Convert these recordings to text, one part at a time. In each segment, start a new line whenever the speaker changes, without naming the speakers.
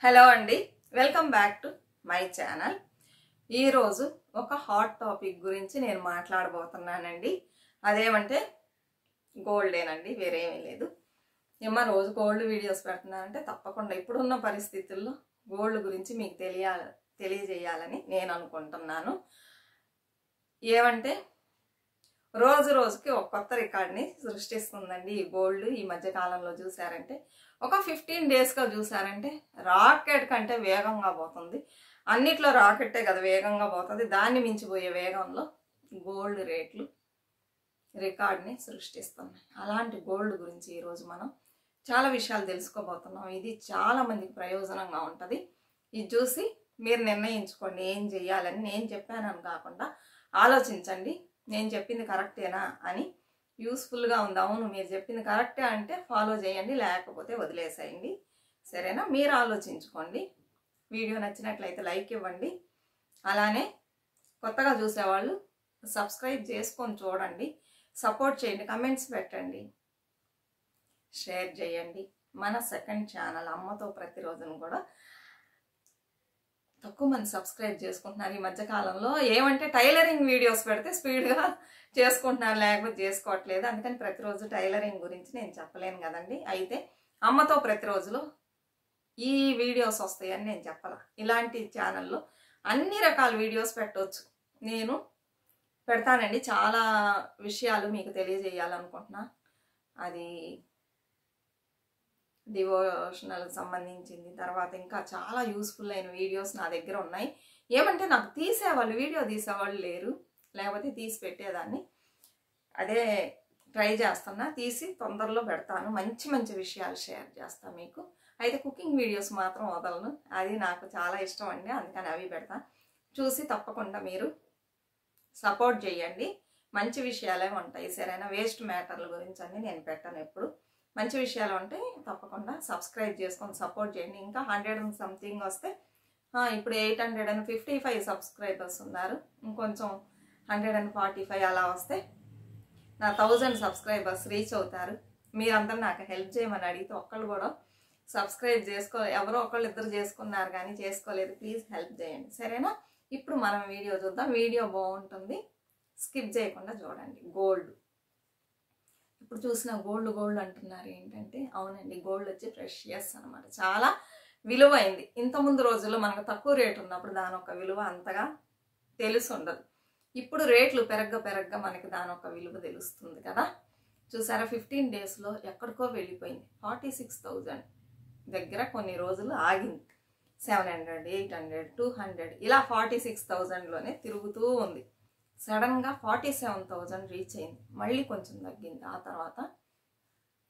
Hello అండి, welcome back to my channel. ఈరోజు ఒక హాట్ టాపిక్ గురించి నేను మాట్లాడబోతున్నానండి. అదేమంటే గోల్డేనండి, వేరేమీ లేదు. ఏమో రోజు గోల్డ్ వీడియోస్ పెడుతున్నానంటే తప్పకుండా ఇప్పుడున్న పరిస్థితుల్లో గోల్డ్ గురించి మీకు తెలియజేయాలని నేను అనుకుంటున్నాను. ఏమంటే రోజు రోజుకి ఒక కొత్త రికార్డ్ని సృష్టిస్తుందండి ఈ గోల్డ్. ఈ మధ్య కాలంలో చూసారంటే ఒక 15 డేస్గా చూసారంటే రాకెట్ కంటే వేగంగా పోతుంది. అన్నిట్లో రాకెట్టే కదా వేగంగా పోతుంది. దాన్ని మించిపోయే వేగంలో గోల్డ్ రేట్లు రికార్డ్ని సృష్టిస్తున్నాయి. అలాంటి గోల్డ్ గురించి ఈరోజు మనం చాలా విషయాలు తెలుసుకోబోతున్నాం. ఇది చాలా మందికి ప్రయోజనంగా ఉంటుంది. ఇది చూసి మీరు నిర్ణయించుకోండి ఏం చెయ్యాలని. నేను చెప్పానని కాకుండా ఆలోచించండి, నేను చెప్పింది కరెక్టేనా అని. యూస్ఫుల్గా ఉంది, అవును మీరు చెప్పింది కరెక్టే అంటే ఫాలో చేయండి, లేకపోతే వదిలేసేయండి. సరేనా? మీరు ఆలోచించుకోండి. వీడియో నచ్చినట్లయితే లైక్ ఇవ్వండి. అలానే కొత్తగా చూసేవాళ్ళు సబ్స్క్రైబ్ చేసుకొని చూడండి, సపోర్ట్ చేయండి, కమెంట్స్ పెట్టండి, షేర్ చేయండి. మన సెకండ్ ఛానల్ అమ్మతో ప్రతిరోజును కూడా తక్కువ మంది సబ్స్క్రైబ్ చేసుకుంటున్నారు ఈ మధ్యకాలంలో. ఏమంటే టైలరింగ్ వీడియోస్ పెడితే స్పీడ్గా చేసుకుంటున్నారు, లేకపోతే చేసుకోవట్లేదు. అందుకని ప్రతిరోజు టైలరింగ్ గురించి నేను చెప్పలేను కదండి. అయితే అమ్మతో ప్రతిరోజులో ఈ వీడియోస్ వస్తాయని నేను చెప్పాలా. ఇలాంటి ఛానల్లో అన్ని రకాల వీడియోస్ పెట్టవచ్చు, నేను పెడతానండి. చాలా విషయాలు మీకు తెలియజేయాలనుకుంటున్నా. అది డివోషనల్కి సంబంధించింది, తర్వాత ఇంకా చాలా యూస్ఫుల్ అయిన వీడియోస్ నా దగ్గర ఉన్నాయి. ఏమంటే నాకు తీసేవాళ్ళు, వీడియో తీసేవాళ్ళు లేరు, లేకపోతే తీసి పెట్టేదాన్ని. అదే ట్రై చేస్తున్నా, తీసి తొందరలో పెడతాను. మంచి మంచి విషయాలు షేర్ చేస్తాను మీకు. అయితే కుకింగ్ వీడియోస్ మాత్రం వదలను, అది నాకు చాలా ఇష్టం అండి. అందుకని అవి పెడతాను. చూసి తప్పకుండా మీరు సపోర్ట్ చేయండి. మంచి విషయాలే ఉంటాయి, సరేనా? వేస్ట్ మ్యాటర్ల గురించి అన్నీ నేను పెట్టను. ఎప్పుడు మంచి విషయాలు ఉంటాయి. తప్పకుండా సబ్స్క్రైబ్ చేసుకొని సపోర్ట్ చేయండి. ఇంకా 100 సంథింగ్ వస్తే, ఇప్పుడు 855 సబ్స్క్రైబర్స్ ఉన్నారు. ఇంకొంచెం 145 అలా వస్తే నా 1000 సబ్స్క్రైబర్స్ రీచ్ అవుతారు. మీరందరూ నాకు హెల్ప్ చేయమని అడిగితే ఒక్కళ్ళు కూడా సబ్స్క్రైబ్ ఎవరో ఒకళ్ళు ఇద్దరు చేసుకున్నారు కానీ చేసుకోలేదు. ప్లీజ్ హెల్ప్ చేయండి, సరేనా? ఇప్పుడు మనం వీడియో చూద్దాం. వీడియో బాగుంటుంది, స్కిప్ చేయకుండా చూడండి. గోల్డ్ ఇప్పుడు చూసిన గోల్డ్ అంటున్నారు ఏంటంటే, అవునండి, గోల్డ్ వచ్చి ప్రెషియస్ అనమాట. చాలా విలువైంది. ఇంతకుముందు రోజుల్లో మనకు తక్కువ రేటు ఉన్నప్పుడు దాని ఒక విలువ అంతగా తెలిసి ఉండదు. ఇప్పుడు రేట్లు పెరగ్గా మనకి దాని ఒక విలువ తెలుస్తుంది కదా. చూసారా, 15 డేస్లో ఎక్కడికో వెళ్ళిపోయింది. 46,000 దగ్గర కొన్ని రోజులు ఆగింది. 700, 800, 200 ఇలా 46,000లోనే తిరుగుతూ ఉంది. సడన్గా 47,000 రీచ్ అయింది. మళ్ళీ కొంచెం తగ్గింది. ఆ తర్వాత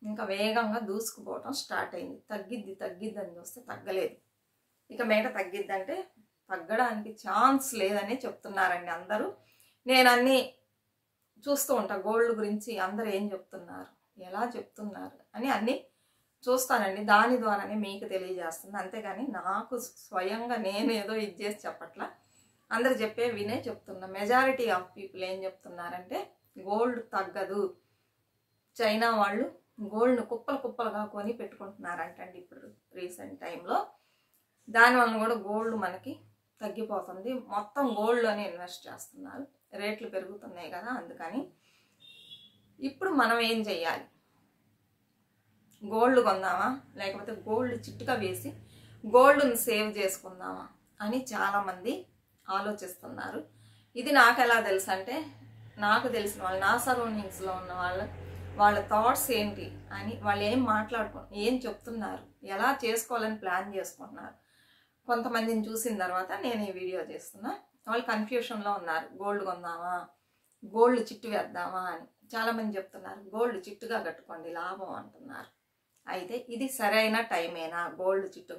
ఇంకా వేగంగా దూసుకుపోవటం స్టార్ట్ అయింది. తగ్గిద్ది అని చూస్తే తగ్గలేదు. ఇక మేట తగ్గిద్దంటే తగ్గడానికి ఛాన్స్ లేదని చెప్తున్నారండి అందరూ. నేను అన్నీ చూస్తూ ఉంటా గోల్డ్ గురించి, అందరూ ఏం చెప్తున్నారు, ఎలా చెప్తున్నారు అని అన్నీ చూస్తానండి. దాని ద్వారానే మీకు తెలియజేస్తుంది. అంతేగాని నాకు స్వయంగా నేను ఏదో ఇది చేసి చెప్పట్లా, అందరు చెప్పే వినే చెప్తున్నా. మెజారిటీ ఆఫ్ పీపుల్ ఏం చెప్తున్నారంటే గోల్డ్ తగ్గదు, చైనా వాళ్ళు గోల్డ్ను కుప్పలుగా కొని పెట్టుకుంటున్నారంటండి ఇప్పుడు రీసెంట్ టైంలో. దానివల్ల కూడా గోల్డ్ మనకి తగ్గిపోతుంది. మొత్తం గోల్డ్లోనే ఇన్వెస్ట్ చేస్తున్నారు, రేట్లు పెరుగుతున్నాయి కదా. అందుకని ఇప్పుడు మనం ఏం చెయ్యాలి? గోల్డ్ కొందామా, లేకపోతే గోల్డ్ చిట్టుగా వేసి గోల్డ్ని సేవ్ చేసుకుందామా అని చాలామంది ఆలోచిస్తున్నారు. ఇది నాకు ఎలా తెలుసు అంటే, నాకు తెలిసిన వాళ్ళు, నా సరౌండింగ్స్లో ఉన్న వాళ్ళ థాట్స్ ఏంటి అని, వాళ్ళు ఏం చెప్తున్నారు, ఎలా చేసుకోవాలని ప్లాన్ చేసుకుంటున్నారు. కొంతమందిని చూసిన తర్వాత నేను ఈ వీడియో చేస్తున్నా. వాళ్ళు కన్ఫ్యూషన్లో ఉన్నారు. గోల్డ్ కొందామా, గోల్డ్ చిట్టు వేద్దామా అని. చాలామంది చెప్తున్నారు గోల్డ్ చిట్టుగా కట్టుకోండి లాభం అంటున్నారు. అయితే ఇది సరైన టైమేనా? గోల్డ్ చిట్టు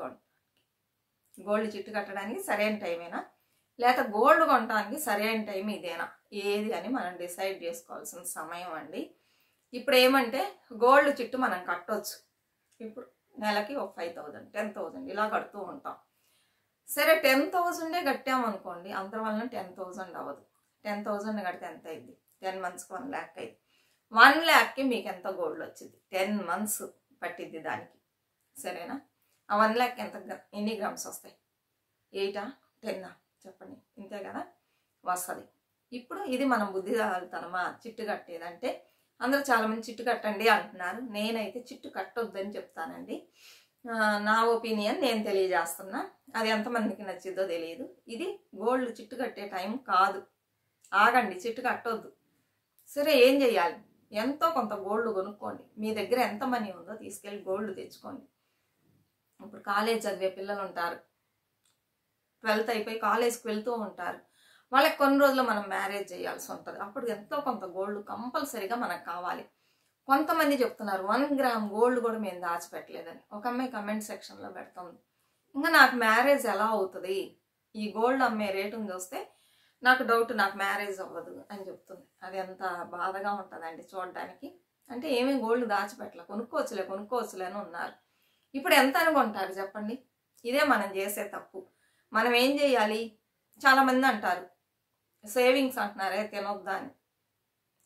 కట్టడానికి సరైన టైమేనా, లేక గోల్డ్ కొనడానికి సరైన టైం ఇదేనా, ఏది అని మనం డిసైడ్ చేసుకోవాల్సిన సమయం అండి. ఇప్పుడు ఏమంటే గోల్డ్ చిట్టు మనం కట్టవచ్చు. ఇప్పుడు నెలకి ఒక 5,000, 10,000 ఇలా కడుతూ ఉంటాం. సరే 10,000 కట్టామనుకోండి, అంతవల్ల 10,000 అవ్వదు. 10,000 కడితే ఎంత అయింది? 10 మంత్స్కి 1 lakh అయింది. 1 lakhకి మీకు ఎంత గోల్డ్ వచ్చింది? 10 months పట్టిద్ది దానికి, సరేనా? ఆ 1 lakh ఎన్ని గ్రామ్స్ వస్తాయి? 8ఆ 10ఆ చెప్పండి, ఇంతే కదా వస్తుంది. ఇప్పుడు ఇది మనం బుద్ధితనమా చిట్టు కట్టేదంటే? అందరూ చాలామంది చిట్టు కట్టండి అంటున్నారు. నేనైతే చిట్టు కట్టొద్దని చెప్తానండి. నా ఒపీనియన్ నేను తెలియజేస్తున్నా. అది ఎంతమందికి నచ్చిద్దో తెలియదు. ఇది గోల్డ్ చిట్టు కట్టే టైం కాదు. ఆగండి, చిట్టు కట్టొద్దు. సరే ఏం చెయ్యాలి? ఎంతో కొంత గోల్డ్ కొనుక్కోండి. మీ దగ్గర ఎంత మనీ ఉందో తీసుకెళ్ళి గోల్డ్ తెచ్చుకోండి. ఇప్పుడు కాలేజ్ చదివే పిల్లలు ఉంటారు, 12th అయిపోయి కాలేజ్కి వెళ్తూ ఉంటారు. వాళ్ళకి కొన్ని రోజులు మనం మ్యారేజ్ చేయాల్సి ఉంటుంది. అప్పుడు ఎంతో కొంత గోల్డ్ కంపల్సరీగా మనకు కావాలి. కొంతమంది చెప్తున్నారు 1 గ్రామ్ గోల్డ్ కూడా మేము దాచిపెట్టలేదని. ఒక అమ్మాయి కమెంట్ సెక్షన్లో పెడుతుంది, ఇంకా నాకు మ్యారేజ్ ఎలా అవుతుంది, ఈ గోల్డ్ అమ్మే రేటును చూస్తే నాకు డౌట్, నాకు మ్యారేజ్ అవ్వదు అని చెప్తుంది. అది ఎంత బాధగా ఉంటుందండి చూడడానికి. అంటే ఏమీ గోల్డ్ దాచిపెట్టలే, కొనుక్కోవచ్చులే అని ఉన్నారు. ఇప్పుడు ఎంత అనుకుంటారు చెప్పండి? ఇదే మనం చేసే తప్పు. మనం ఏం చేయాలి? చాలామంది అంటారు సేవింగ్స్ అంటున్నారే తినొద్దా అని.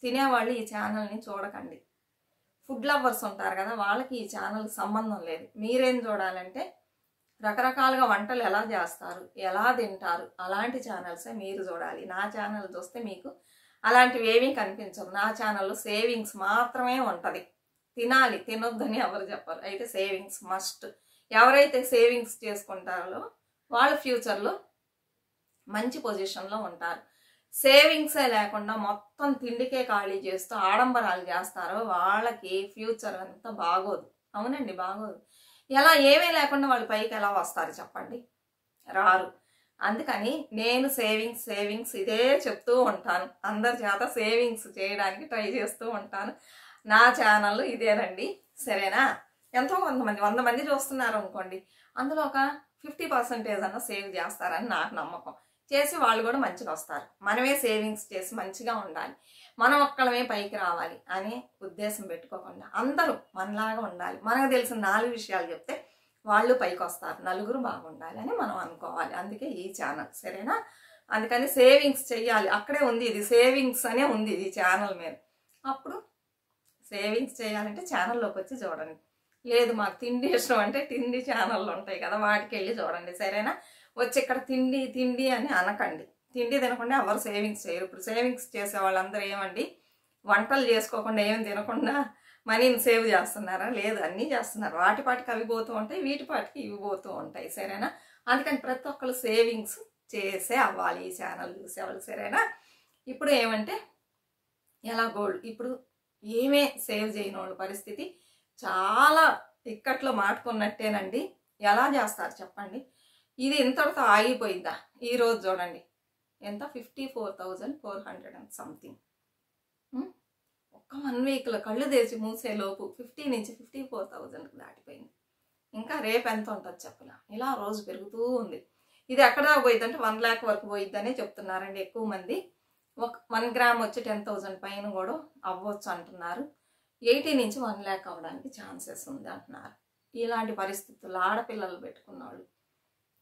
తినేవాళ్ళు ఈ ఛానల్ని చూడకండి. ఫుడ్ లవర్స్ ఉంటారు కదా, వాళ్ళకి ఈ ఛానల్ సంబంధం లేదు. మీరేం చూడాలంటే రకరకాలుగా వంటలు ఎలా చేస్తారు, ఎలా తింటారు, అలాంటి ఛానల్సే మీరు చూడాలి. నా ఛానల్ చూస్తే మీకు అలాంటివి ఏమీ కనిపించవు. నా ఛానల్లో సేవింగ్స్ మాత్రమే ఉంటుంది. తినాలి, తినొద్దని ఎవరు చెప్పరు. అయితే సేవింగ్స్ మస్ట్. ఎవరైతే సేవింగ్స్ చేసుకుంటారో వాళ్ళు ఫ్యూచర్లో మంచి పొజిషన్లో ఉంటారు. సేవింగ్సే లేకుండా మొత్తం తిండికే ఖాళీ చేస్తూ ఆడంబరాలు చేస్తారో వాళ్ళకి ఫ్యూచర్ అంతా బాగోదు. అవునండి, బాగోదు. ఎలా ఏమీ లేకుండా వాళ్ళు పైకి ఎలా వస్తారు చెప్పండి? రారు. అందుకని నేను సేవింగ్స్ ఇదే చెప్తూ ఉంటాను. అందరి చేత సేవింగ్స్ చేయడానికి ట్రై చేస్తూ ఉంటాను. నా ఛానల్ ఇదేనండి, సరేనా? ఎంతో కొంతమంది 100 మంది చూస్తున్నారు అనుకోండి, అందులో ఒక 50% అన్నా సేవ్ చేస్తారని నాకు నమ్మకం. చేసి వాళ్ళు కూడా మంచిగా వస్తారు. మనమే సేవింగ్స్ చేసి మంచిగా ఉండాలి, మనం ఒక్కళ్ళమే పైకి రావాలి అనే ఉద్దేశం పెట్టుకోకుండా అందరూ మనలాగా ఉండాలి. మనకు తెలిసిన 4 విషయాలు చెప్తే వాళ్ళు పైకి వస్తారు. నలుగురు బాగుండాలి అని మనం అనుకోవాలి. అందుకే ఈ ఛానల్, సరేనా? అందుకని సేవింగ్స్ చెయ్యాలి. అక్కడే ఉంది, ఇది సేవింగ్స్ అనే ఉంది ఇది ఛానల్ మీద. అప్పుడు సేవింగ్స్ చేయాలంటే ఛానల్లోకి వచ్చి చూడండి. లేదు మాకు తిండి ఇష్టం అంటే తిండి ఛానళ్ళు ఉంటాయి కదా, వాటికి వెళ్ళి చూడండి, సరేనా? వచ్చి ఇక్కడ తిండి అని అనకండి. తిండి తినకుండా ఎవరు సేవింగ్స్ చేయరు. ఇప్పుడు సేవింగ్స్ చేసే వాళ్ళందరూ ఏమండి, వంటలు చేసుకోకుండా ఏం తినకుండా మనీని సేవ్ చేస్తున్నారా? లేదు, అన్నీ చేస్తున్నారు. వాటిపాటికి అవి పోతూ ఉంటాయి, వీటిపాటికి ఇవి పోతూ ఉంటాయి, సరేనా? అందుకని ప్రతి ఒక్కరు సేవింగ్స్ చేసే అవ్వాలి ఈ ఛానల్ చూసేవాళ్ళు, సరేనా? ఇప్పుడు ఏమంటే ఎలా గోల్డ్ ఇప్పుడు ఏమే సేవ్ చేయని వాళ్ళ పరిస్థితి చాలా ఇక్కట్లో మాటుకున్నట్టేనండి. ఎలా చేస్తారు చెప్పండి? ఇది ఇంతటితో ఆగిపోయిందా? ఈరోజు చూడండి ఎంత, 54,400 అండ్ సంథింగ్. ఒక్క 1 వీక్లో కళ్ళు తెరిచి మూసేలోపు 50 నుంచి 54,000 దాటిపోయింది. ఇంకా రేపు ఎంత ఉంటుంది చెప్పలా. ఇలా రోజు పెరుగుతూ ఉంది. ఇది ఎక్కడ పోయిద్ది అంటే 1 lakh వరకు పోయిద్దనే చెప్తున్నారండి ఎక్కువ మంది. 1 గ్రామ్ వచ్చి 10,000 పైన కూడా అవ్వచ్చు అంటున్నారు. 80 నుంచి 1 lakh అవ్వడానికి ఛాన్సెస్ ఉంది అంటున్నారు. ఇలాంటి పరిస్థితుల్లో ఆడపిల్లలు పెట్టుకున్న వాళ్ళు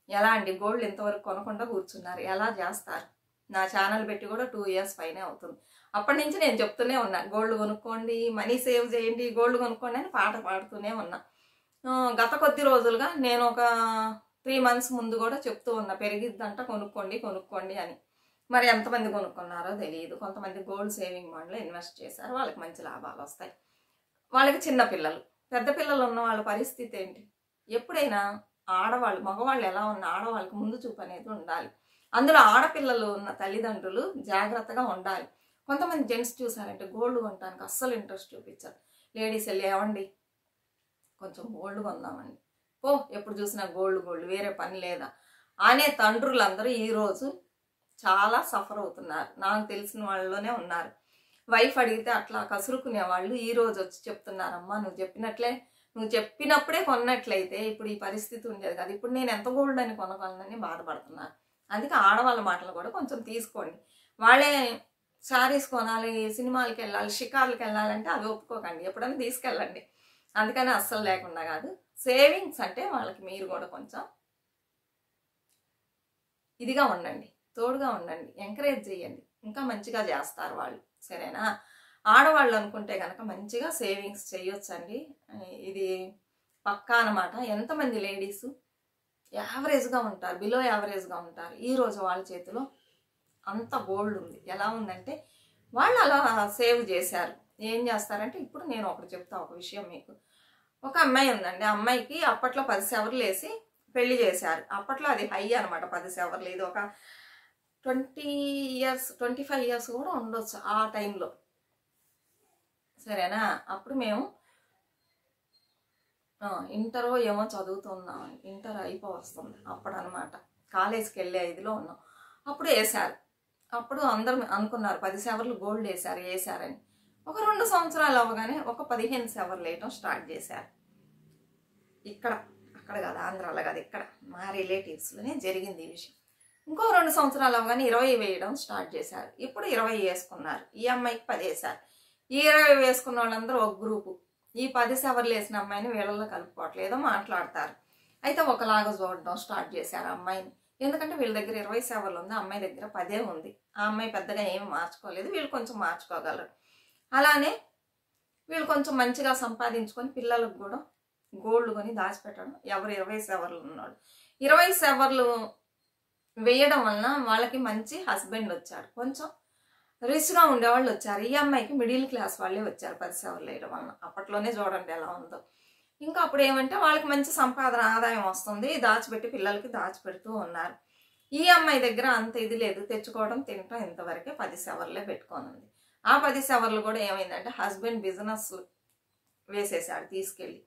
ఎలా అండి గోల్డ్ ఇంతవరకు కొనకుండా కూర్చున్నారు? ఎలా చేస్తారు? నా ఛానల్ పెట్టి కూడా 2 years పైనే అవుతుంది. అప్పటి నుంచి నేను చెప్తూనే ఉన్నా, గోల్డ్ కొనుక్కోండి, మనీ సేవ్ చేయండి, గోల్డ్ కొనుక్కోండి అని పాట పాడుతూనే ఉన్నా. గత కొద్ది రోజులుగా నేను ఒక 3 months ముందు కూడా చెప్తూ ఉన్నా, పెరిగిద్దంట కొనుక్కోండి అని. మరి ఎంతమంది కొనుక్కున్నారో తెలియదు. కొంతమంది గోల్డ్ సేవింగ్ బాండ్లో ఇన్వెస్ట్ చేశారు, వాళ్ళకి మంచి లాభాలు వస్తాయి. వాళ్ళకి చిన్న పిల్లలు, పెద్ద పిల్లలు ఉన్న వాళ్ళ పరిస్థితి ఏంటి? ఎప్పుడైనా ఆడవాళ్ళు, మగవాళ్ళు ఎలా ఉన్న ఆడవాళ్ళకి ముందు చూపు అనేది ఉండాలి. అందులో ఆడపిల్లలు ఉన్న తల్లిదండ్రులు జాగ్రత్తగా ఉండాలి. కొంతమంది జెంట్స్ చూసారంటే గోల్డ్ కొనడానికి అస్సలు ఇంట్రెస్ట్ చూపించారు. లేడీస్ వెళ్ళి ఏమండి కొంచెం గోల్డ్ కొందామండి, ఎప్పుడు చూసినా గోల్డ్ వేరే పని లేదా అనే తండ్రులందరూ ఈరోజు చాలా సఫర్ అవుతున్నారు. నాకు తెలిసిన వాళ్ళలోనే ఉన్నారు. వైఫ్ అడిగితే అట్లా కసురుకునే వాళ్ళు ఈరోజు వచ్చి చెప్తున్నారమ్మా, నువ్వు చెప్పినప్పుడే కొన్నట్లయితే ఇప్పుడు ఈ పరిస్థితి ఉండేది కదా, ఇప్పుడు నేను ఎంత గోల్డ్ అని కొనగలనని బాధపడుతున్నారు. అందుకే ఆడవాళ్ళ మాటలు కూడా కొంచెం తీసుకోండి. వాళ్ళే శారీస్ కొనాలి, సినిమాలకు వెళ్ళాలి, షికార్లకు వెళ్ళాలంటే అవి ఒప్పుకోకండి, ఎప్పుడైనా తీసుకెళ్ళండి. అందుకని అస్సలు లేకుండా కాదు. సేవింగ్స్ అంటే వాళ్ళకి మీరు కూడా కొంచెం ఇదిగా ఉండండి, తోడుగా ఉండండి, ఎంకరేజ్ చేయండి, ఇంకా మంచిగా చేస్తారు వాళ్ళు, సరేనా? ఆడవాళ్ళు అనుకుంటే కనుక మంచిగా సేవింగ్స్ చేయొచ్చండి. ఇది పక్కా అనమాట. ఎంతమంది లేడీస్ యావరేజ్గా ఉంటారు, బిలో యావరేజ్గా ఉంటారు, ఈరోజు వాళ్ళ చేతిలో అంత గోల్డ్ ఉంది. ఎలా ఉందంటే వాళ్ళు అలా సేవ్ చేశారు. ఏం చేస్తారంటే, ఇప్పుడు నేను ఒకటి చెప్తా, ఒక విషయం మీకు. ఒక అమ్మాయి ఉందండి, ఆ అమ్మాయికి అప్పట్లో 10 సవర్లు వేసి పెళ్లి చేశారు. అప్పట్లో అది హై అనమాట, 10 సవర్లు. ఇది ఒక 20 ఇయర్స్ 25 ఇయర్స్ కూడా ఉండొచ్చు ఆ టైంలో, సరేనా? అప్పుడు మేము ఇంటర్ ఏమో చదువుతున్నాం, ఇంటర్ అయిపోవస్తుంది అప్పుడు అనమాట. కాలేజ్కి వెళ్ళే ఇదిలో ఉన్నాం. అప్పుడు వేశారు. అప్పుడు అందరూ అనుకున్నారు 10 సవర్లు గోల్డ్ వేశారని. ఒక 2 సంవత్సరాలు అవ్వగానే ఒక 15 సవర్లు వేయటం స్టార్ట్ చేశారు. అక్కడ కాదు, ఆంధ్రాలో కాదు, ఇక్కడ మా రిలేటివ్స్లోనే జరిగింది ఈ విషయం. ఇంకో 2 సంవత్సరాలు అవ్వగానే 20 వేయడం స్టార్ట్ చేశారు. ఇప్పుడు 20 వేసుకున్నారు. ఈ అమ్మాయికి 10 వేశారు. ఈ 20 వేసుకున్న వాళ్ళందరూ ఒక గ్రూపు. ఈ 10 సవర్లు వేసిన అమ్మాయిని వీళ్ళల్లో కలుపుకోవట్లేదో మాట్లాడతారు. అయితే ఒకలాగా చూడడం స్టార్ట్ చేశారు అమ్మాయిని. ఎందుకంటే వీళ్ళ దగ్గర 20 సవర్లు ఉంది, అమ్మాయి దగ్గర 10 ఉంది. ఆ అమ్మాయి పెద్దగా ఏమి మార్చుకోలేదు, వీళ్ళు కొంచెం మార్చుకోగలరు. అలానే వీళ్ళు కొంచెం మంచిగా సంపాదించుకొని పిల్లలకు కూడా గోల్డ్ కొని దాచిపెట్టడం. ఎవరు 20 సవర్లు ఉన్నాడు, 20 సవర్లు వేయడం వలన వాళ్ళకి మంచి హస్బెండ్ వచ్చాడు, కొంచెం రిచ్గా ఉండేవాళ్ళు వచ్చారు. ఈ అమ్మాయికి మిడిల్ క్లాస్ వాళ్ళే వచ్చారు 10 సవర్లు వేయడం వలన. అప్పట్లోనే చూడండి ఎలా ఉందో. ఇంకా అప్పుడు ఏమంటే వాళ్ళకి మంచి సంపాదన, ఆదాయం వస్తుంది, దాచిపెట్టి పిల్లలకి దాచిపెడుతూ ఉన్నారు. ఈ అమ్మాయి దగ్గర అంత ఇది లేదు, తెచ్చుకోవడం తినటం ఇంతవరకే 10 సవర్లే పెట్టుకోనుంది. ఆ 10 సవర్లు కూడా ఏమైందంటే హస్బెండ్ బిజినెస్ వేసేసాడు తీసుకెళ్ళి.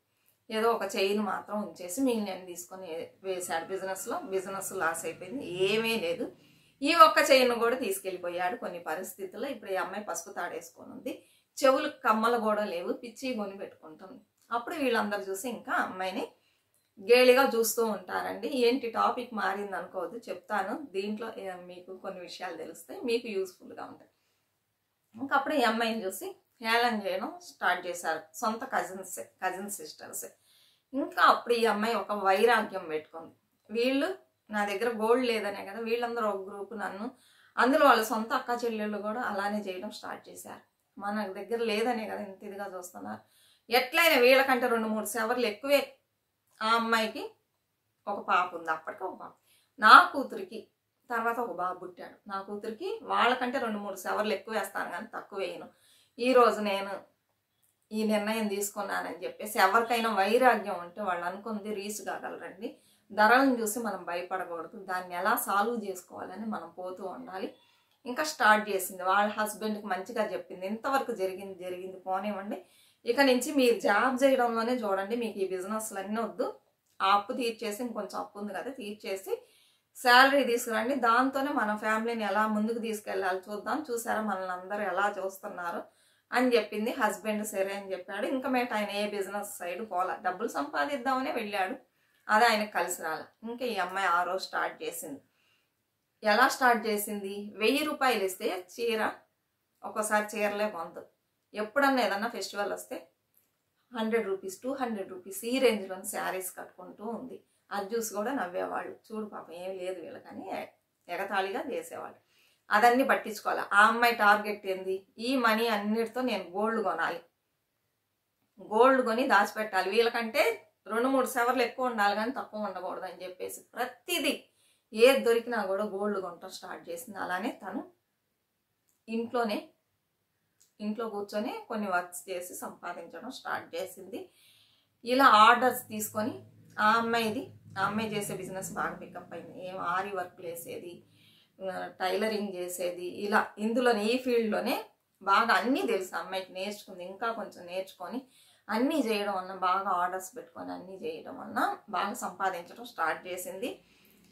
ఏదో ఒక చైన్ మాత్రం ఉంచేసి మిగిలిన తీసుకొని వేశాడు బిజినెస్ లాస్ అయిపోయింది, ఏమీ లేదు. ఈ ఒక్క చైన్ కూడా తీసుకెళ్ళిపోయాడు కొన్ని పరిస్థితుల్లో. ఇప్పుడు ఈ అమ్మాయి పసుపు తాడేసుకొని ఉంది, చెవులు కమ్మలు కూడా లేవు, పిచ్చి కొని పెట్టుకుంటుంది. అప్పుడు వీళ్ళందరూ చూసి ఇంకా అమ్మాయిని గేలిగా చూస్తూ ఉంటారండి. ఏంటి టాపిక్ మారింది అనుకోవద్దు, చెప్తాను. దీంట్లో మీకు కొన్ని విషయాలు తెలుస్తాయి, మీకు యూస్ఫుల్గా ఉంటాయి. ఇంకా అప్పుడు ఈ అమ్మాయిని చూసి హేళన చేయడం స్టార్ట్ చేశారు, సొంత కజిన్ సిస్టర్స్. ఇంకా అప్పుడు ఈ అమ్మాయి ఒక వైరాగ్యం పెట్టుకుంది. వీళ్ళు నా దగ్గర గోల్డ్ లేదనే కదా వీళ్ళందరూ ఒక గ్రూపు నన్ను, అందులో వాళ్ళ సొంత అక్క చెల్లెళ్ళు కూడా అలానే చేయడం స్టార్ట్ చేశారు. మన దగ్గర లేదనే కదా ఇంత ఇదిగా చూస్తున్నారు. ఎట్లయినా వీళ్ళకంటే 2-3 సవర్లు ఎక్కువే. ఆ అమ్మాయికి ఒక పాప ఉంది, అప్పటికి ఒక పాప. నా కూతురికి తర్వాత ఒక బాబు పుట్టాడు. నా కూతురికి వాళ్ళకంటే 2-3 సవర్లు ఎక్కువ వేస్తాను కానీ తక్కువ వేయను. ఈరోజు నేను ఈ నిర్ణయం తీసుకున్నానని చెప్పేసి, ఎవరికైనా వైరాగ్యం ఉంటే వాళ్ళు అనుకుంది రీచ్ కాగలరండి. ధరలను చూసి మనం భయపడకూడదు, దాన్ని ఎలా సాల్వ్ చేసుకోవాలని మనం పోతూ ఉండాలి. ఇంకా స్టార్ట్ చేసింది, వాళ్ళ హస్బెండ్కి మంచిగా చెప్పింది, ఇంతవరకు జరిగింది పోనివ్వండి, ఇక నుంచి మీరు జాబ్ చేయడంలోనే చూడండి, మీకు ఈ బిజినెస్లు అన్నీ వద్దు, ఆ అప్పు తీర్చేసి, ఇంకొంచెం అప్పు ఉంది కదా తీర్చేసి శాలరీ తీసుకురండి, దాంతోనే మన ఫ్యామిలీని ఎలా ముందుకు తీసుకెళ్ళాలి చూద్దాం, చూసారా మనల్ని అందరూ ఎలా చూస్తున్నారు అని చెప్పింది. హస్బెండ్ సరే అని చెప్పాడు. ఇంకా మేట ఆయన ఏ బిజినెస్ సైడ్ పోలా, డబ్బులు సంపాదిద్దామనే వెళ్ళాడు, అది ఆయనకు కలిసి రాలే. ఇంకా ఈ అమ్మాయి ఆ రోజు స్టార్ట్ చేసింది. ఎలా స్టార్ట్ చేసింది, 1000 రూపాయలు ఇస్తే చీర, ఒక్కోసారి చీరలే పొందు, ఎప్పుడన్నా ఏదన్నా ఫెస్టివల్ వస్తే 100 రూపీస్ 200 రూపీస్ ఈ రేంజ్లో శారీస్ కట్టుకుంటూ ఉంది. అది చూసి కూడా నవ్వేవాళ్ళు, చూడు పాపం ఏం లేదు వీళ్ళకని ఎగతాళిగా చేసేవాళ్ళు. అదన్నీ పట్టించుకోవాలి. ఆ అమ్మాయి టార్గెట్ ఏంది, ఈ మనీ అన్నిటితో నేను గోల్డ్ కొనాలి, గోల్డ్ కొని దాచిపెట్టాలి, వీళ్ళకంటే 2-3 సవర్లు ఎక్కువ ఉండాలి కానీ తక్కువ ఉండకూడదు అని చెప్పేసి ప్రతిదీ ఏది దొరికినా కూడా గోల్డ్ కొనటం స్టార్ట్ చేసింది. అలానే తను ఇంట్లో కూర్చొని కొన్ని వర్క్స్ చేసి సంపాదించడం స్టార్ట్ చేసింది. ఇలా ఆర్డర్స్ తీసుకొని ఆ అమ్మాయి చేసే బిజినెస్ బాగా పికప్ అయింది. ఏం ఆరి వర్క్లు వేసేది, టైలరింగ్ చేసేది, ఇలా ఇందులోనే ఈ ఫీల్డ్లోనే బాగా అన్నీ తెలుసు అమ్మాయికి, నేర్చుకుంది. ఇంకా కొంచెం నేర్చుకొని అన్నీ చేయడం వలన, బాగా ఆర్డర్స్ పెట్టుకొని అన్నీ చేయడం వలన బాగా సంపాదించడం స్టార్ట్ చేసింది.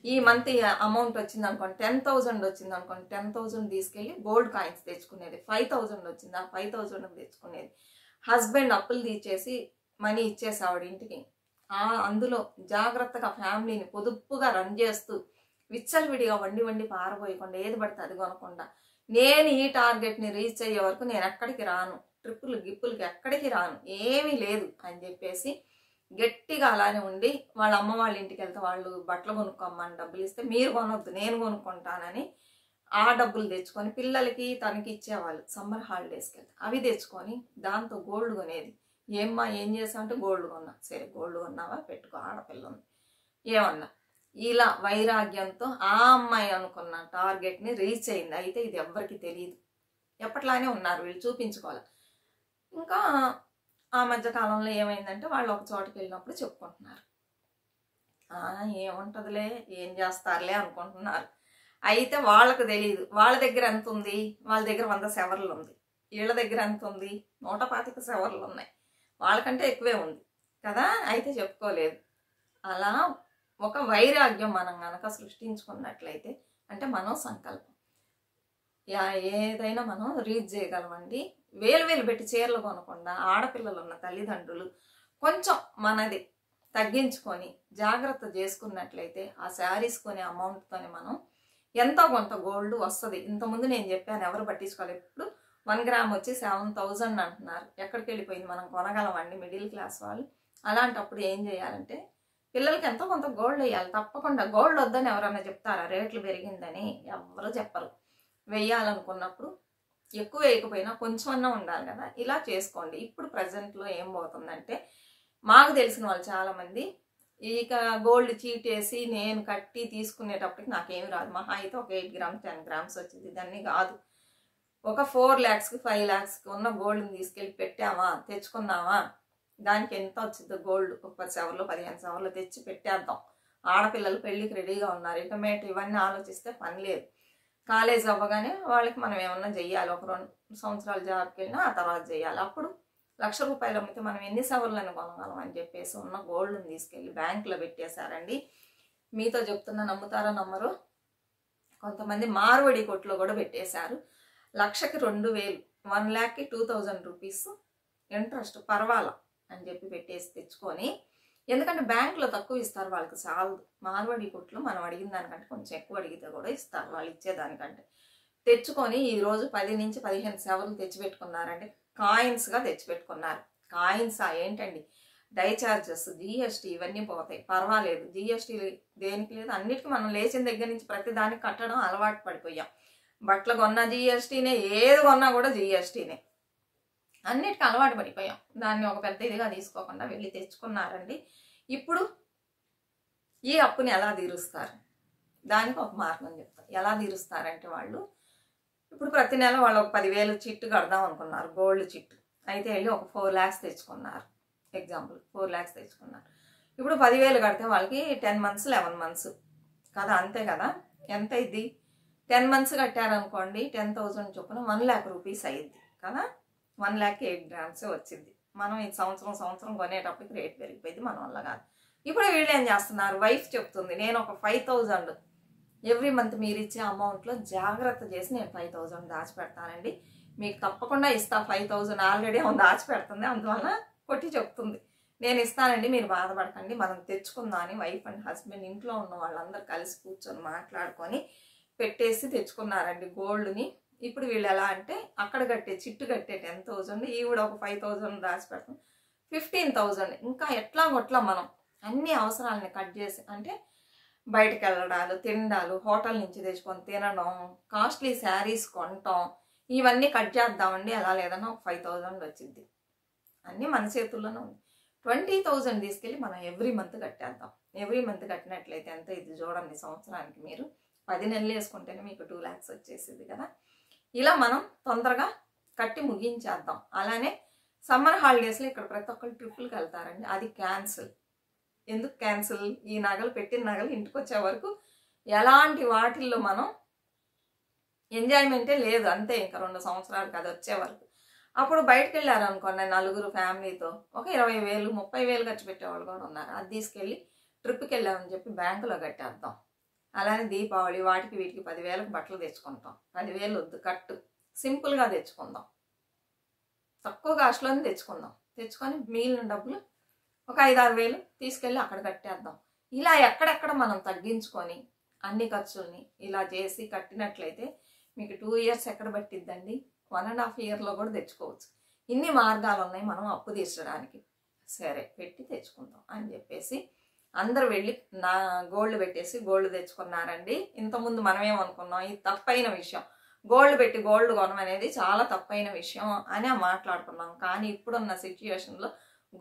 ఈ మంత్ అమౌంట్ వచ్చింది అనుకోండి, 10,000 వచ్చింది అనుకోండి, 10,000 తీసుకెళ్ళి గోల్డ్ కాయిన్స్ తెచ్చుకునేది. 5,000 వచ్చింది, ఆ 5,000 తెచ్చుకునేది. హస్బెండ్ అప్పులు తీసేసి మనీ ఇచ్చేసావాడు ఇంటికి. అందులో జాగ్రత్తగా ఫ్యామిలీని పొదుపుగా రన్ చేస్తూ, విచ్చలవిడిగా వండి పారబోయకుండా, ఏది పడితే అది కొనకుండా, నేను ఈ టార్గెట్ని రీచ్ అయ్యే వరకు నేను ఎక్కడికి రాను, ట్రిప్పులు గిప్పులకి ఎక్కడికి రాను, ఏమీ లేదు అని చెప్పేసి గట్టిగా అలానే ఉండి, వాళ్ళ అమ్మ వాళ్ళ ఇంటికి వెళ్తే వాళ్ళు బట్టలు కొనుక్కోమని డబ్బులు ఇస్తే, మీరు కొనొద్దు నేను కొనుక్కుంటానని ఆ డబ్బులు తెచ్చుకొని పిల్లలకి తనకి ఇచ్చేవాళ్ళు. సమ్మర్ హాలిడేస్కి వెళ్తే అవి తెచ్చుకొని దాంతో గోల్డ్ కొనేది. ఏమ్మా ఏం చేసావు అంటే గోల్డ్ కొన్నా. సరే గోల్డ్ కొన్నావా, పెట్టుకో, ఆడపిల్ల ఉంది ఏమన్నా. ఇలా వైరాగ్యంతో ఆ అమ్మాయి అనుకున్న టార్గెట్ని రీచ్ అయింది. అయితే ఇది ఎవ్వరికి తెలియదు, ఎప్పట్లానే ఉన్నారు వీళ్ళు, చూపించుకోవాలి. ఇంకా ఆ మధ్యకాలంలో ఏమైందంటే వాళ్ళు ఒక చోటుకి వెళ్ళినప్పుడు చెప్పుకుంటున్నారు, ఏముంటుందిలే ఏం చేస్తారులే అనుకుంటున్నారు. అయితే వాళ్ళకు తెలియదు వాళ్ళ దగ్గర ఎంత ఉంది. వాళ్ళ దగ్గర 100 సెవర్లు ఉంది, వీళ్ళ దగ్గర ఎంత ఉంది, 125 సెవర్లు ఉన్నాయి, వాళ్ళకంటే ఎక్కువే ఉంది కదా. అయితే చెప్పుకోలేదు. అలా ఒక వైరాగ్యం మనం కనుక సృష్టించుకున్నట్లయితే, అంటే మనం సంకల్పం ఏదైనా మనం రీచ్ చేయగలమండి. వేలు పెట్టి చీరలు కొనకుండా ఆడపిల్లలు ఉన్న తల్లిదండ్రులు కొంచెం మనది తగ్గించుకొని జాగ్రత్త చేసుకున్నట్లయితే ఆ శారీస్ కొనే అమౌంట్తోనే మనం ఎంతో కొంత గోల్డ్ వస్తుంది. ఇంతకుముందు నేను చెప్పాను, ఎవరు పట్టించుకోవాలి. ఇప్పుడు 1 గ్రామ్ వచ్చి 7,000 అంటున్నారు. ఎక్కడికి వెళ్ళిపోయింది? మనం కొనగలమండి మిడిల్ క్లాస్ వాళ్ళు. అలాంటప్పుడు ఏం చేయాలంటే పిల్లలకి ఎంతో కొంత గోల్డ్ వేయాలి తప్పకుండా. గోల్డ్ వద్దని ఎవరన్నా చెప్తారా? రేట్లు పెరిగిందని ఎవరు చెప్పరు. వేయాలనుకున్నప్పుడు ఎక్కువ వేయకపోయినా కొంచెం అన్నా ఉండాలి కదా. ఇలా చేసుకోండి. ఇప్పుడు ప్రజెంట్లో ఏం పోతుందంటే, మాకు తెలిసిన వాళ్ళు చాలామంది ఇక గోల్డ్ చీట్ వేసి నేను కట్టి తీసుకునేటప్పటికి నాకేమి రాదు. మహా అయితే ఒక 8 గ్రామ్స్ 10 గ్రామ్స్ వచ్చింది. దాన్ని కాదు, ఒక 4 lakhsకి 5 lakhsకి ఉన్న గోల్డ్ని తీసుకెళ్ళి పెట్టామా, తెచ్చుకున్నామా, దానికి ఎంత వచ్చిందో గోల్డ్ 10 సెవర్లు 15 సెవర్లు తెచ్చి పెట్టేద్దాం. ఆడపిల్లలు పెళ్ళికి రెడీగా ఉన్నారు, ఇక మేట ఇవన్నీ ఆలోచిస్తే పని లేదు. కాలేజ్ అవ్వగానే వాళ్ళకి మనం ఏమన్నా చెయ్యాలి. ఒక 2 సంవత్సరాలు జాబ్కి వెళ్ళినా ఆ తర్వాత చేయాలి. అప్పుడు ₹1,00,000 అమ్మితే మనం ఎన్ని సెవర్లను కొనగలం అని చెప్పేసి ఉన్న గోల్డ్ని తీసుకెళ్ళి బ్యాంకులో పెట్టేశారండి. మీతో చెప్తున్నా, నమ్ముతారో నమ్మరో, కొంతమంది మార్వడి కొట్లో కూడా పెట్టేశారు. 1,00,000కి 2,000, 1,00,000కి 2,000 రూపీస్ ఇంట్రెస్ట్ పర్వాలా అని చెప్పి పెట్టేసి తెచ్చుకొని, ఎందుకంటే బ్యాంకులో తక్కువ ఇస్తారు, వాళ్ళకి చాలదు. మార్వడి కొట్లో మనం అడిగిన దానికంటే కొంచెం ఎక్కువ అడిగితే కూడా ఇస్తారు వాళ్ళు ఇచ్చేదానికంటే. తెచ్చుకొని ఈరోజు 10 నుంచి 15 సెవర్లు తెచ్చిపెట్టుకున్నారండి. కాయిన్స్గా తెచ్చిపెట్టుకున్నారు. కాయిన్సా ఏంటండి, డై ఛార్జెస్, జిఎస్టీ ఇవన్నీ పోతాయి, పర్వాలేదు. జిఎస్టీ దేనికి లేదు, అన్నిటికీ మనం లేచిన దగ్గర నుంచి ప్రతి దానికి కట్టడం అలవాటు పడిపోయాం. బట్టలు కొన్నా జిఎస్టీనే, ఏది కొన్నా కూడా జిఎస్టీనే, అన్నిటికీ అలవాటు పడిపోయాం. దాన్ని ఒక పెద్ద ఇదిగా తీసుకోకుండా వెళ్ళి తెచ్చుకున్నారండి. ఇప్పుడు ఈ అప్పుని ఎలా తీరుస్తారు, దానికి ఒక మార్గం చెప్తారు. ఎలా తీరుస్తారంటే, వాళ్ళు ఇప్పుడు ప్రతి నెల వాళ్ళు ఒక 10,000 చిట్టు కడదాం అనుకున్నారు, గోల్డ్ చిట్టు. అయితే వెళ్ళి ఒక 4 lakhs తెచ్చుకున్నారు. ఎగ్జాంపుల్ 4 lakhs తెచ్చుకున్నారు. ఇప్పుడు 10,000 కడితే వాళ్ళకి 10 months 11 months కదా, అంతే కదా. ఎంత అయింది? 10 months కట్టారనుకోండి, 10,000 చొప్పున 1,00,000 రూపీస్ అయ్యింది కదా. 1,00,000కి 8 grams వచ్చింది. మనం ఈ సంవత్సరం కొనేటప్పటికి రేట్ పెరిగిపోయింది, మన వల్ల కాదు. ఇప్పుడు వీళ్ళు ఏం చేస్తున్నారు, వైఫ్ చెప్తుంది, నేను ఒక 5,000 ఎవ్రీ మంత్ మీరు ఇచ్చే అమౌంట్లో జాగ్రత్త చేసి నేను 5,000 దాచిపెడతానండి, మీకు తప్పకుండా ఇస్తా. 5,000 ఆల్రెడీ దాచిపెడుతుంది, అందువల్ల కొట్టి చెప్తుంది, నేను ఇస్తానండి, మీరు బాధపడకండి, మనం తెచ్చుకుందాం అని వైఫ్ అండ్ హస్బెండ్ ఇంట్లో ఉన్న వాళ్ళందరూ కలిసి కూర్చొని మాట్లాడుకొని పెట్టేసి తెచ్చుకున్నారండి గోల్డ్ని. ఇప్పుడు వీళ్ళు ఎలా అంటే, అక్కడ కట్టే చిట్టు కట్టే 10,000, ఈవిడ ఒక 5,000 దాచిపెడతాం, 15,000. ఇంకా ఎట్లా కొట్లా మనం అన్ని అవసరాలని కట్ చేసి, అంటే బయటకు వెళ్ళడాలు, తినడాలు, హోటల్ నుంచి తెచ్చుకొని తినడం, కాస్ట్లీ శారీస్ కొనటం, ఇవన్నీ కట్ చేద్దామండి. అలా లేదన్నా ఒక 5,000 వచ్చింది. అన్నీ మన చేతుల్లోనే ఉంది. 20,000 తీసుకెళ్ళి మనం ఎవ్రీ మంత్ కట్టేద్దాం. ఎవ్రీ మంత్ కట్టినట్లయితే ఎంత ఇది చూడండి, సంవత్సరానికి మీరు 10 నెలలు వేసుకుంటేనే మీకు 2 lakhs వచ్చేసింది కదా. ఇలా మనం తొందరగా కట్టి ముగించేద్దాం. అలానే సమ్మర్ హాలిడేస్లో ఇక్కడ ప్రతి ఒక్కరు ట్రిప్పులకి వెళ్తారండి, అది క్యాన్సిల్. ఎందుకు క్యాన్సిల్? ఈ నగలు పెట్టిన నగలు ఇంటికి వచ్చే వరకు ఎలాంటి వాటిల్లో మనం ఎంజాయ్మెంటే లేదు, అంతే. ఇంకా 2 సంవత్సరాలు కదా వచ్చే వరకు. అప్పుడు బయటకు వెళ్ళారు అనుకోండి, నలుగురు ఫ్యామిలీతో ఒక 20,000 30,000 ఖర్చు పెట్టేవాళ్ళు కూడా ఉన్నారు. అది తీసుకెళ్ళి ట్రిప్కి వెళ్ళామని చెప్పి బ్యాంకులో కట్టేద్దాం. అలానే దీపావళి వాటికి వీటికి 10,000కి బట్టలు తెచ్చుకుంటాం. 10,000 వద్దు, కట్టు సింపుల్గా తెచ్చుకుందాం, తక్కువ కాస్ట్లోనే తెచ్చుకుందాం. తెచ్చుకొని మిగిలిన డబ్బులు ఒక 5-6,000 తీసుకెళ్ళి అక్కడ కట్టేద్దాం. ఇలా ఎక్కడెక్కడ మనం తగ్గించుకొని అన్ని ఖర్చుల్ని ఇలా చేసి కట్టినట్లయితే మీకు 2 years ఎక్కడ పట్టిద్దండి, 1.5 yearలో కూడా తెచ్చుకోవచ్చు. ఇన్ని మార్గాలు ఉన్నాయి మనం అప్పు తీర్చడానికి. సరే పెట్టి తెచ్చుకుందాం అని చెప్పేసి అందరు వెళ్ళి గోల్డ్ పెట్టేసి గోల్డ్ తెచ్చుకున్నారండి. ఇంతకుముందు మనం ఏమనుకున్నాం, ఇది తప్పైన విషయం. గోల్డ్ పెట్టి గోల్డ్ కొనడం అనేది చాలా తప్పైన విషయం అని మాట్లాడుకున్నాం. కానీ ఇప్పుడున్న సిచ్యుయేషన్లో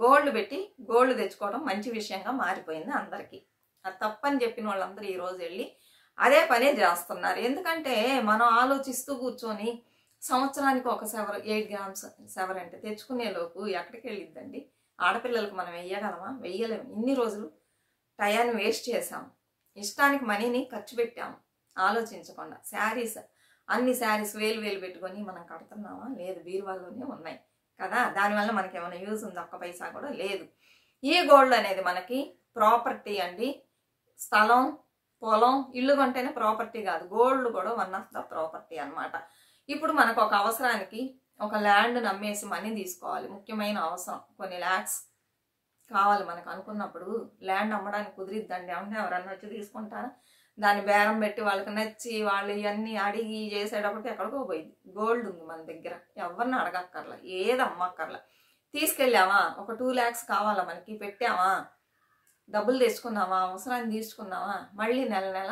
గోల్డ్ పెట్టి గోల్డ్ తెచ్చుకోవడం మంచి విషయంగా మారిపోయింది అందరికీ. అది తప్పని చెప్పిన వాళ్ళందరూ ఈరోజు వెళ్ళి అదే పనే చేస్తున్నారు. ఎందుకంటే మనం ఆలోచిస్తూ కూర్చొని సంవత్సరానికి ఒక సెవర్ 8 గ్రామ్స్ సెవర్ అంటే తెచ్చుకునే లోపు ఎక్కడికి వెళ్ళిద్దండి? ఆడపిల్లలకు మనం వెయ్యగలమా? వెయ్యలేము. ఇన్ని రోజులు టయాన్ని వేస్ట్ చేసాం, ఇష్టానికి మనీని ఖర్చు పెట్టాము ఆలోచించకుండా. శారీస్ అన్ని శారీస్ వేలు పెట్టుకొని మనం కడుతున్నామా? లేదు, బీరువాల్లోనే ఉన్నాయి కదా. దానివల్ల మనకి ఏమైనా యూజ్ ఉంది? ఒక్క పైసా కూడా లేదు. ఈ గోల్డ్ అనేది మనకి ప్రాపర్టీ అండి. స్థలం, పొలం, ఇల్లు కొంటేనే ప్రాపర్టీ కాదు, గోల్డ్ కూడా వన్ ఆఫ్ ద ప్రాపర్టీ అన్నమాట. ఇప్పుడు మనకు ఒక అవసరానికి ఒక ల్యాండ్ నమ్మేసి మనీ తీసుకోవాలి, ముఖ్యమైన అవసరం, కొన్ని ల్యాక్స్ కావాలి మనకు అనుకున్నప్పుడు ల్యాండ్ అమ్మడానికి కుదిరిద్దండి అంటే ఎవరన్నా వచ్చి తీసుకుంటారా? దాన్ని బేరం పెట్టి వాళ్ళకి నచ్చి వాళ్ళు ఇవన్నీ అడిగి చేసేటప్పటికి ఎక్కడికో పోయింది. గోల్డ్ ఉంది మన దగ్గర, ఎవరిని అడగక్కర్లా, ఏది అమ్మక్కర్లా. తీసుకెళ్ళామా, ఒక 2 lakhs కావాలా మనకి, పెట్టామా, డబ్బులు తెచ్చుకున్నామా, అవసరాన్ని తీసుకున్నామా, మళ్ళీ నెల నెల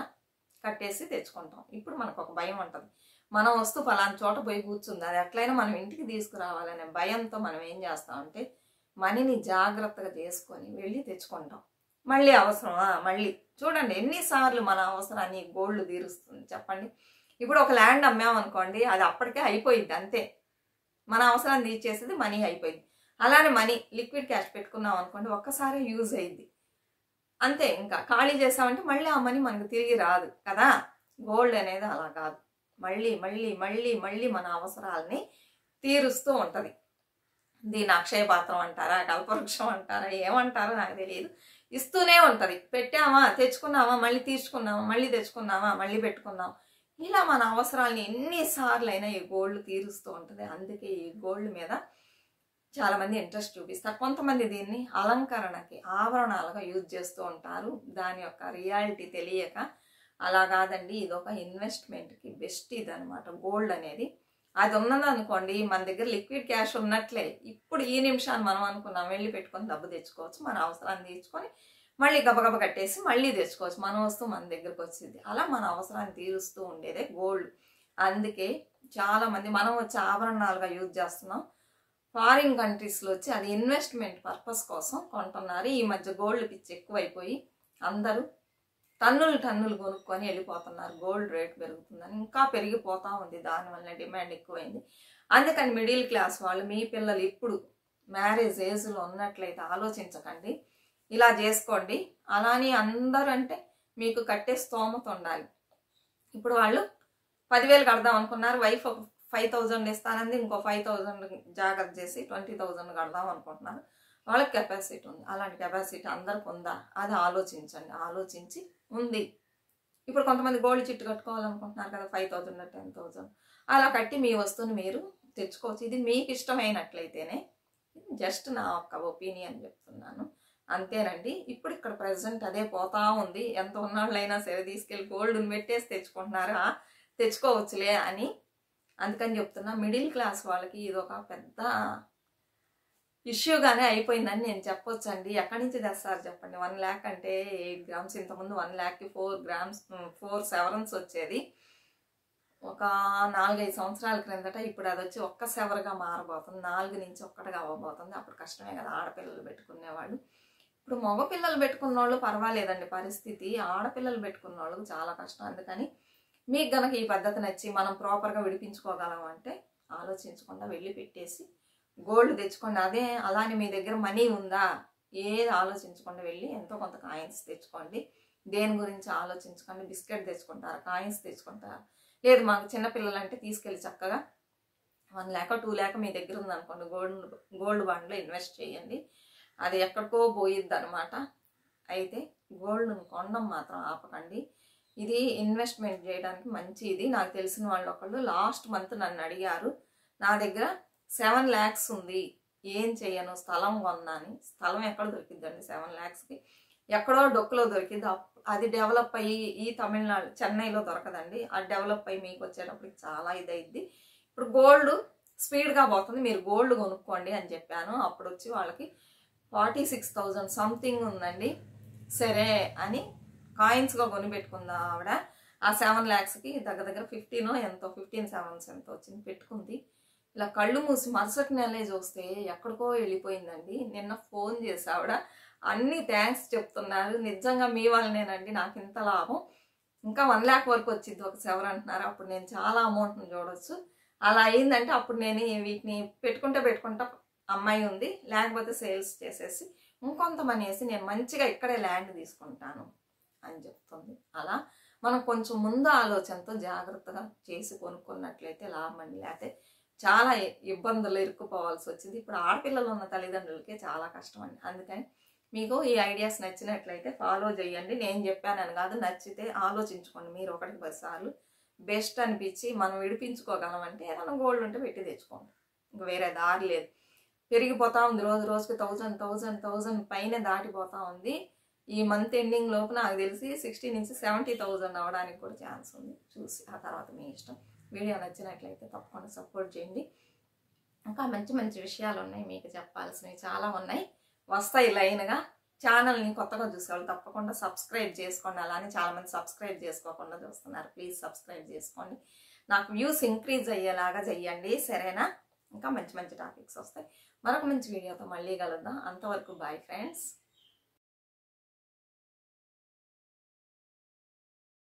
కట్టేసి తెచ్చుకుంటాం. ఇప్పుడు మనకు ఒక భయం ఉంటుంది, మనం వస్తూ పలానా చోట పోయి కూర్చుంది, అది ఎట్లయినా మనం ఇంటికి తీసుకురావాలనే భయంతో మనం ఏం చేస్తామంటే మనీని జాగ్రత్తగా చేసుకొని వెళ్ళి తెచ్చుకుంటాం. మళ్ళీ అవసరమా, మళ్ళీ చూడండి ఎన్నిసార్లు మన అవసరాన్ని గోల్డ్ తీరుస్తుంది చెప్పండి. ఇప్పుడు ఒక ల్యాండ్ అమ్మామనుకోండి, అది అప్పటికే అయిపోయింది, అంతే. మన అవసరాన్ని తీర్చేసేది మనీ అయిపోయింది. అలానే మనీ లిక్విడ్ క్యాష్ పెట్టుకున్నాం అనుకోండి, ఒక్కసారి యూజ్ అయ్యింది అంతే. ఇంకా ఖాళీ చేసామంటే మళ్ళీ ఆ మనీ మనకు తిరిగి రాదు కదా. గోల్డ్ అనేది అలా కాదు, మళ్ళీ మళ్ళీ మళ్ళీ మళ్ళీ మన అవసరాలని తీరుస్తూ ఉంటుంది. దీన్ని అక్షయ పాత్రం అంటారా, కల్పవృక్షం అంటారా, ఏమంటారో నాకు తెలియదు, ఇస్తూనే ఉంటుంది. పెట్టామా, తెచ్చుకున్నామా, మళ్ళీ తీర్చుకున్నామా, మళ్ళీ తెచ్చుకున్నామా, మళ్ళీ పెట్టుకున్నాం, ఇలా మన అవసరాలని ఎన్నిసార్లు అయినా ఈ గోల్డ్ తీరుస్తూ ఉంటుంది. అందుకే ఈ గోల్డ్ మీద చాలామంది ఇంట్రెస్ట్ చూపిస్తారు. కొంతమంది దీన్ని అలంకరణకి ఆభరణాలుగా యూజ్ చేస్తూ ఉంటారు, దాని యొక్క రియాలిటీ తెలియక. అలా కాదండి, ఇది ఒక ఇన్వెస్ట్మెంట్కి బెస్ట్ ఇది అనమాట గోల్డ్ అనేది. అది ఉన్నదనుకోండి మన దగ్గర లిక్విడ్ క్యాష్ ఉన్నట్లే. ఇప్పుడు ఈ నిమిషాన్ని మనం అనుకున్నాం వెళ్ళి పెట్టుకొని డబ్బు తెచ్చుకోవచ్చు, మన అవసరాన్ని తీర్చుకొని మళ్ళీ గబగబ కట్టేసి మళ్ళీ తెచ్చుకోవచ్చు, మన వస్తువు మన దగ్గరకు వచ్చింది. అలా మన అవసరాన్ని తీరుస్తూ ఉండేదే గోల్డ్. అందుకే చాలామంది మనం వచ్చి ఆభరణాలుగా యూజ్ చేస్తున్నాం, ఫారిన్ కంట్రీస్లో వచ్చి అది ఇన్వెస్ట్మెంట్ పర్పస్ కోసం కొంటున్నారు. ఈ మధ్య గోల్డ్ పిచ్చి ఎక్కువైపోయి అందరూ టన్నులు కొనుక్కొని వెళ్ళిపోతున్నారు. గోల్డ్ రేట్ పెరుగుతుందని, ఇంకా పెరిగిపోతూ ఉంది, దానివల్ల డిమాండ్ ఎక్కువైంది. అందుకని మిడిల్ క్లాస్ వాళ్ళు, మీ పిల్లలు ఇప్పుడు మ్యారేజ్ ఏజ్లో ఉన్నట్లయితే ఆలోచించకండి, ఇలా చేసుకోండి. అలానే అందరూ అంటే మీకు కట్టే స్తోమత ఉండాలి. ఇప్పుడు వాళ్ళు 10,000 కడదాం అనుకున్నారు, వైఫ్ ఒక 5,000 ఇస్తానంది, ఇంకో 5,000 జాగ్రత్త చేసి 20,000 కడదాం అనుకుంటున్నారు. వాళ్ళకి కెపాసిటీ ఉంది. అలాంటి కెపాసిటీ అందరికి ఉందా అది ఆలోచించండి. ఆలోచించి ఉంది. ఇప్పుడు కొంతమంది గోల్డ్ చిట్టు కట్టుకోవాలనుకుంటున్నారు కదా, 5,000 10,000 అలా కట్టి మీ వస్తువుని మీరు తెచ్చుకోవచ్చు. ఇది మీకు ఇష్టమైనట్లయితేనే. జస్ట్ నా ఒక్క ఒపీనియన్ చెప్తున్నాను, అంతేనండి. ఇప్పుడు ఇక్కడ ప్రజెంట్ అదే పోతా ఉంది. ఎంత ఉన్నాళ్ళైనా సరే తీసుకెళ్ళి గోల్డ్ని పెట్టేసి తెచ్చుకుంటున్నారా, తెచ్చుకోవచ్చులే అని. అందుకని చెప్తున్నా, మిడిల్ క్లాస్ వాళ్ళకి ఇది ఒక పెద్ద ఇష్యూగానే అయిపోయిందని నేను చెప్పొచ్చండి. ఎక్కడి నుంచి తెస్తారు చెప్పండి? 1 lakh అంటే 8 grams. ఇంతకుముందు 1 lakhకి 4 severance వచ్చేది ఒక 4-5 సంవత్సరాల క్రిందట. ఇప్పుడు అది వచ్చి ఒక్క సెవర్గా మారబోతుంది, 4 నుంచి 1గా అవ్వబోతుంది. అప్పుడు కష్టమే కదా ఆడపిల్లలు పెట్టుకునేవాళ్ళు. ఇప్పుడు మగపిల్లలు పెట్టుకున్న వాళ్ళు పర్వాలేదండి పరిస్థితి, ఆడపిల్లలు పెట్టుకున్న వాళ్ళకి చాలా కష్టం. అందుకని మీకు గనక ఈ పద్ధతి నచ్చి మనం ప్రాపర్గా విడిపించుకోగలం అంటే ఆలోచించకుండా వెళ్ళి పెట్టేసి గోల్డ్ తెచ్చుకోండి. అదే అలానే మీ దగ్గర మనీ ఉందా, ఏది ఆలోచించకుండా వెళ్ళి ఎంతో కొంత కాయిన్స్ తెచ్చుకోండి. దేని గురించి ఆలోచించకండి. బిస్కెట్ తెచ్చుకుంటారా, కాయిన్స్ తెచ్చుకుంటారా, లేదు మాకు చిన్నపిల్లలు అంటే తీసుకెళ్ళి చక్కగా 1 lakh 2 lakh మీ దగ్గర ఉందనుకోండి, గోల్డ్ బాండ్లో ఇన్వెస్ట్ చేయండి. అది ఎక్కడికో పోయిద్ది అనమాట. అయితే గోల్డ్ను కొనడం మాత్రం ఆపకండి. ఇది ఇన్వెస్ట్మెంట్ చేయడానికి మంచి ఇది. నాకు తెలిసిన వాళ్ళు ఒకళ్ళు లాస్ట్ మంత్ నన్ను అడిగారు, నా దగ్గర 7 lakhs ఉంది, ఏం చెయ్యను, స్థలం కొన్నాను. స్థలం ఎక్కడ దొరికిద్దండి 7 lakhsకి? ఎక్కడో డొక్కులో దొరికింది. అది డెవలప్ అయ్యి ఈ తమిళనాడు చెన్నైలో దొరకదండి. అది డెవలప్ అయ్యి మీకు వచ్చేటప్పటికి చాలా ఇదైద్ది. ఇప్పుడు గోల్డ్ స్పీడ్గా పోతుంది, మీరు గోల్డ్ కొనుక్కోండి అని చెప్పాను. అప్పుడు వచ్చి వాళ్ళకి 46,000 సంథింగ్ ఉందండి. సరే అని కాయిన్స్గా కొనిపెట్టుకుందా ఆవిడ. ఆ 7 lakhsకి దగ్గర 15 ఎంతో 15 ఎంతో వచ్చింది పెట్టుకుంది. ఇలా కళ్ళు మూసి మరుసటి నెలే చూస్తే ఎక్కడికో వెళ్ళిపోయిందండి. నిన్న ఫోన్ చేసి ఆవిడ అన్ని థ్యాంక్స్ చెప్తున్నారు. నిజంగా మీ వల్లనేనండి నాకు ఇంత లాభం, ఇంకా 1 lakh వరకు వచ్చింది ఒక సెవర్ అంటున్నారు. అప్పుడు నేను చాలా అమౌంట్ని చూడొచ్చు. అలా అయిందంటే అప్పుడు నేను వీటిని పెట్టుకుంటా అమ్మాయి ఉంది, లేకపోతే సేల్స్ చేసేసి ఇంకొంత మనీ వేసి నేను మంచిగా ఇక్కడే ల్యాండ్ తీసుకుంటాను అని చెప్తుంది. అలా మనం కొంచెం ముందు ఆలోచనతో జాగ్రత్తగా చేసి కొనుక్కున్నట్లయితే లాభం అండి. లేకపోతే చాలా ఇబ్బందులు ఇరుక్కుపోవాల్సి వచ్చింది. ఇప్పుడు ఆడపిల్లలు ఉన్న తల్లిదండ్రులకే చాలా కష్టం అండి. అందుకని మీకు ఈ ఐడియాస్ నచ్చినట్లయితే ఫాలో చేయండి. నేను చెప్పానని కాదు, నచ్చితే ఆలోచించుకోండి. మీరు 1-10 సార్లు బెస్ట్ అనిపించి మనం విడిపించుకోగలం అంటే ఏదైనా గోల్డ్ ఉంటే పెట్టి తెచ్చుకోండి. ఇంక వేరే దారి లేదు. పెరిగిపోతా ఉంది, రోజు రోజుకి 1000 పైన దాటిపోతా ఉంది. ఈ మంత్ ఎండింగ్ లోపు నాకు తెలిసి 60 నుంచి 70,000 అవ్వడానికి కూడా ఛాన్స్ ఉంది. చూసి ఆ తర్వాత మీ ఇష్టం. వీడియో నచ్చినట్లయితే తప్పకుండా సపోర్ట్ చేయండి. ఇంకా మంచి మంచి విషయాలు ఉన్నాయి, మీకు చెప్పాల్సినవి చాలా ఉన్నాయి, వస్తాయి లైన్గా. ఛానల్ని కొత్తగా చూసేవాళ్ళు తప్పకుండా సబ్స్క్రైబ్ చేసుకోండి. అలానే చాలామంది సబ్స్క్రైబ్ చేసుకోకుండా చూస్తున్నారు, ప్లీజ్ సబ్స్క్రైబ్ చేసుకోండి. నాకు వ్యూస్ ఇంక్రీజ్ అయ్యేలాగా చెయ్యండి, సరేనా? ఇంకా మంచి మంచి టాపిక్స్ వస్తాయి. మరొక మంచి వీడియోతో మళ్ళీ కలుద్దాం. అంతవరకు బాయ్ ఫ్రెండ్స్.